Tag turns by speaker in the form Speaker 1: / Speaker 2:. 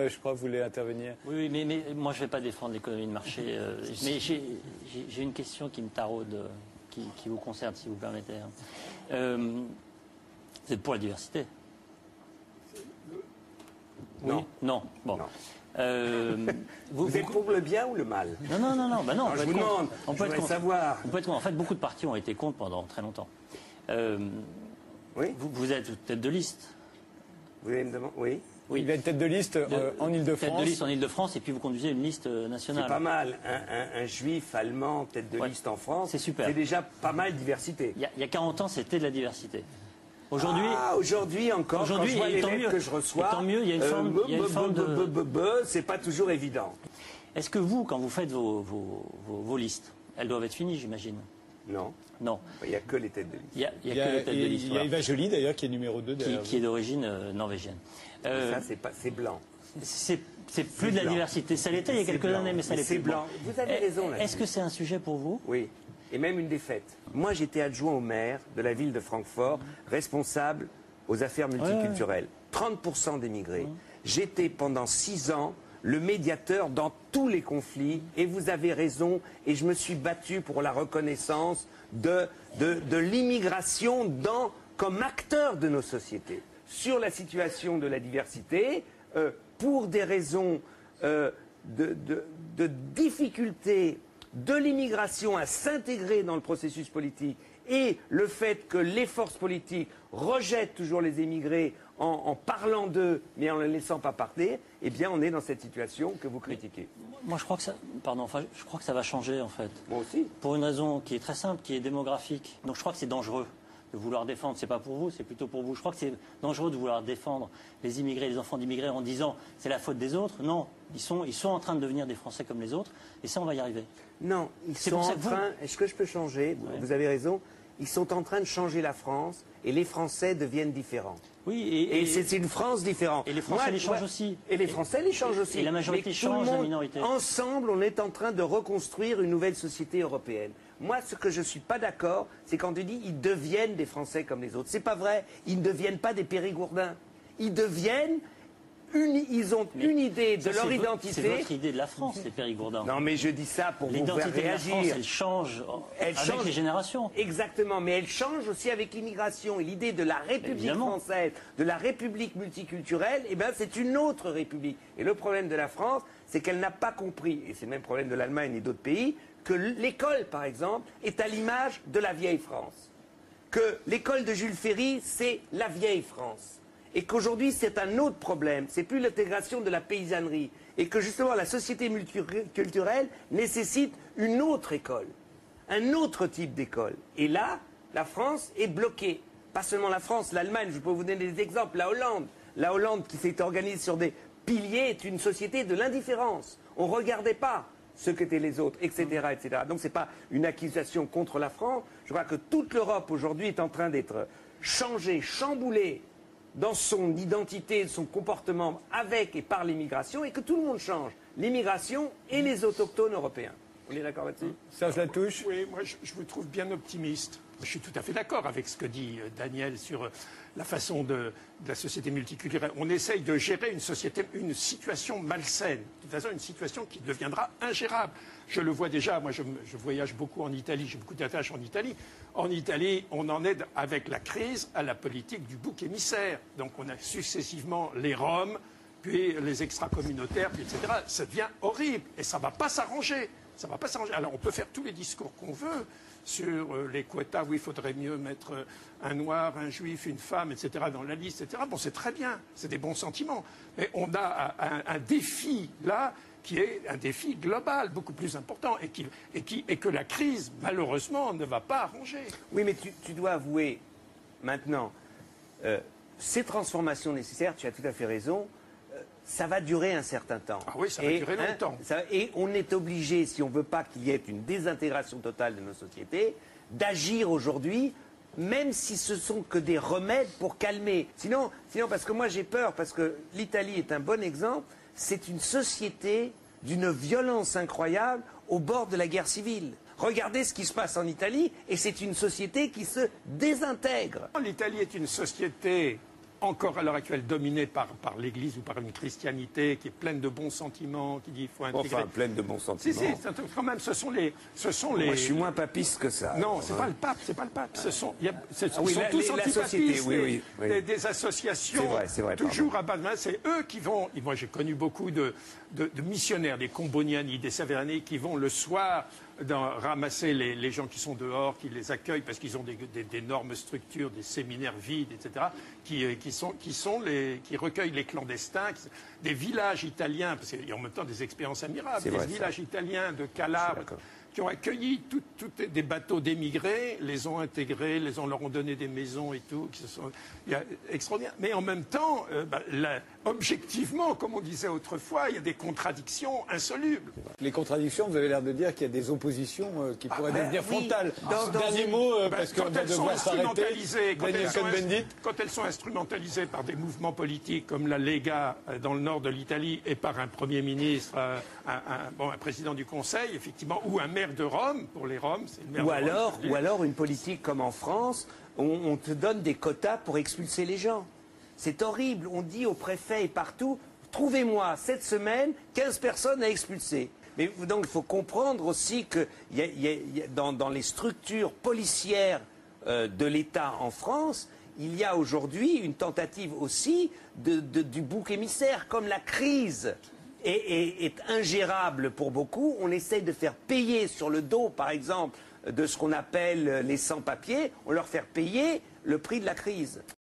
Speaker 1: je crois, voulait intervenir.
Speaker 2: Oui, mais moi je ne vais pas défendre l'économie de marché. Mais j'ai une question qui me taraude, qui vous concerne, si vous permettez. Vous êtes pour la diversité?
Speaker 3: Non.
Speaker 2: Oui. Non. Bon.
Speaker 3: Non. Vous êtes pour le bien ou le mal?
Speaker 2: Non. Bah non,
Speaker 3: je vous demande,
Speaker 2: on peut être contre.
Speaker 3: Savoir.
Speaker 2: On peut être contre. En fait, beaucoup de partis ont été contre pendant très longtemps.
Speaker 3: Oui.
Speaker 2: Vous êtes tête de liste.
Speaker 3: Vous allez me demander? Oui.
Speaker 1: Oui. Il va être tête de liste en Ile-de-France.
Speaker 2: Tête de liste en Ile-de-France et puis vous conduisez une liste nationale.
Speaker 3: C'est pas mal. Un juif allemand tête de liste en France,
Speaker 2: c'est super.
Speaker 3: C'est déjà pas mal diversité.
Speaker 2: Il y a 40 ans, c'était de la diversité. Aujourd'hui
Speaker 3: encore, quand je vois les lettres que je reçois,
Speaker 2: tant mieux, il y a une forme de...
Speaker 3: c'est pas toujours évident.
Speaker 2: Est-ce que vous, quand vous faites vos listes, elles doivent être finies, j'imagine?
Speaker 3: Non.
Speaker 2: Non.
Speaker 3: Il n'y a que les têtes de liste.
Speaker 2: Il y a que les têtes de liste.
Speaker 1: Il y a Eva Joly, d'ailleurs, qui est numéro 2.
Speaker 2: Qui est d'origine norvégienne.
Speaker 3: Ça, c'est blanc.
Speaker 2: C'est plus de la diversité. Ça l'était il y a quelques années, mais ça l'est plus.
Speaker 3: C'est blanc. Vous avez raison là.
Speaker 2: Est-ce que c'est un sujet pour vous?
Speaker 3: Oui. Et même une défaite. Moi, j'étais adjoint au maire de la ville de Francfort, responsable aux affaires multiculturelles. 30% d'émigrés. J'étais pendant 6 ans le médiateur dans tous les conflits, et vous avez raison, et je me suis battu pour la reconnaissance de l'immigration comme acteur de nos sociétés. Sur la situation de la diversité, pour des raisons de difficulté de l'immigration à s'intégrer dans le processus politique et le fait que les forces politiques rejettent toujours les émigrés en parlant d'eux mais en ne les laissant pas parler, eh bien on est dans cette situation que vous critiquez.
Speaker 2: Moi je crois que ça, je crois que ça va changer en fait.
Speaker 3: Moi aussi.
Speaker 2: Pour une raison qui est très simple, qui est démographique. Donc je crois que c'est dangereux de vouloir défendre, c'est pas pour vous, c'est plutôt pour vous. Je crois que c'est dangereux de vouloir défendre les immigrés, les enfants d'immigrés en disant c'est la faute des autres. Non, ils sont en train de devenir des Français comme les autres et ça on va y arriver.
Speaker 3: Non, ils sont en train, est-ce que je peux changer? Vous avez raison, ils sont en train de changer la France et les Français deviennent différents.
Speaker 2: Oui,
Speaker 3: et c'est une France différente.
Speaker 2: Et les Français les changent aussi.
Speaker 3: Et les Français les changent aussi.
Speaker 2: Et la majorité change, la minorité.
Speaker 3: Ensemble, on est en train de reconstruire une nouvelle société européenne. Moi, ce que je ne suis pas d'accord, c'est quand on dit ils deviennent des Français comme les autres. C'est pas vrai. Ils ne deviennent pas des Périgourdins. Ils deviennent... Ils ont une idée de leur identité.
Speaker 2: C'est votre idée de la France, les Périgourdins.
Speaker 3: Non, mais je dis ça pour vous faire réagir.
Speaker 2: L'identité de la France, elle change avec les générations.
Speaker 3: Exactement, mais elle change aussi avec l'immigration. Et l'idée de la République française, de la République multiculturelle, eh bien, c'est une autre République. Et le problème de la France, c'est qu'elle n'a pas compris, et c'est le même problème de l'Allemagne et d'autres pays, que l'école, par exemple, est à l'image de la vieille France. Que l'école de Jules Ferry, c'est la vieille France. Et qu'aujourd'hui, c'est un autre problème. C'est plus l'intégration de la paysannerie. Et que justement, la société multiculturelle nécessite une autre école. Un autre type d'école. Et là, la France est bloquée. Pas seulement la France, l'Allemagne, je peux vous donner des exemples. La Hollande. La Hollande, qui s'est organisée sur des piliers, est une société de l'indifférence. On ne regardait pas ce qu'étaient les autres, etc., etc. Donc ce n'est pas une accusation contre la France. Je crois que toute l'Europe, aujourd'hui, est en train d'être changée, chamboulée, dans son identité, son comportement avec et par l'immigration, et que tout le monde change, l'immigration et les autochtones européens. On est d'accord là-dessus?
Speaker 1: Serge Latouche?
Speaker 4: Oui, moi je vous trouve bien optimiste. Je suis tout à fait d'accord avec ce que dit Daniel sur la façon de la société multiculturelle. On essaye de gérer une situation malsaine, de toute façon une situation qui deviendra ingérable. Je le vois déjà, moi je voyage beaucoup en Italie, j'ai beaucoup d'attaches en Italie. En Italie, on en est avec la crise à la politique du bouc émissaire. Donc on a successivement les Roms, puis les extra-communautaires, puis etc. Ça devient horrible et ça ne va pas s'arranger. Ça ne va pas s'arranger. Alors on peut faire tous les discours qu'on veut sur les quotas, où il faudrait mieux mettre un noir, un juif, une femme, etc. dans la liste, etc. Bon, c'est très bien, c'est des bons sentiments. Mais on a un défi là qui est un défi global, beaucoup plus important, et que la crise, malheureusement, ne va pas arranger.
Speaker 3: Oui, mais tu dois avouer maintenant, ces transformations nécessaires, tu as tout à fait raison, ça va durer un certain temps.
Speaker 4: Ah oui, ça va durer longtemps.
Speaker 3: Et on est obligé, si on ne veut pas qu'il y ait une désintégration totale de nos sociétés, d'agir aujourd'hui, même si ce sont que des remèdes pour calmer. Sinon parce que moi j'ai peur, parce que l'Italie est un bon exemple, c'est une société d'une violence incroyable au bord de la guerre civile. Regardez ce qui se passe en Italie, et c'est une société qui se désintègre.
Speaker 4: L'Italie est une société encore à l'heure actuelle dominée par l'Église ou par une christianité qui est pleine de bons sentiments, qui dit qu'il faut intégrer.
Speaker 3: Enfin, pleine de bons sentiments.
Speaker 4: Si, quand même, ce sont les.
Speaker 3: Moi, je suis moins papiste que ça.
Speaker 4: Non, c'est pas le pape, c'est pas le pape. Ils sont tous
Speaker 3: la société,
Speaker 4: antipapistes,
Speaker 3: oui.
Speaker 4: des associations.
Speaker 3: C'est vrai,
Speaker 4: toujours à base de main. C'est eux qui vont. Moi, j'ai connu beaucoup de missionnaires, des Comboniani, des Saverani, qui vont le soir ramasser les gens qui sont dehors, qui les accueillent parce qu'ils ont d'énormes structures, des séminaires vides, etc., qui recueillent les clandestins, des villages italiens, parce qu'il y a en même temps des expériences admirables, villages italiens de Calabre, qui ont accueilli des bateaux d'émigrés, les ont intégrés, leur ont donné des maisons et tout, extraordinaire. Mais en même temps, objectivement, comme on disait autrefois, il y a des contradictions insolubles.
Speaker 1: Les contradictions, vous avez l'air de dire qu'il y a des oppositions qui pourraient devenir frontales. Dernier mot, parce qu'on va devoir s'arrêter.
Speaker 4: Quand elles sont instrumentalisées par des mouvements politiques comme la Lega dans le nord de l'Italie et par un Premier ministre, un président du Conseil, effectivement, ou un maire de Rome, pour les Roms, c'est le maire de Rome.
Speaker 3: Ou alors une politique comme en France, on te donne des quotas pour expulser les gens. C'est horrible. On dit au préfet et partout, trouvez-moi cette semaine 15 personnes à expulser. Mais donc il faut comprendre aussi que dans les structures policières de l'État en France, il y a aujourd'hui une tentative aussi du bouc émissaire, comme la crise est ingérable pour beaucoup. On essaye de faire payer sur le dos, par exemple, de ce qu'on appelle les sans-papiers, on leur fait payer le prix de la crise.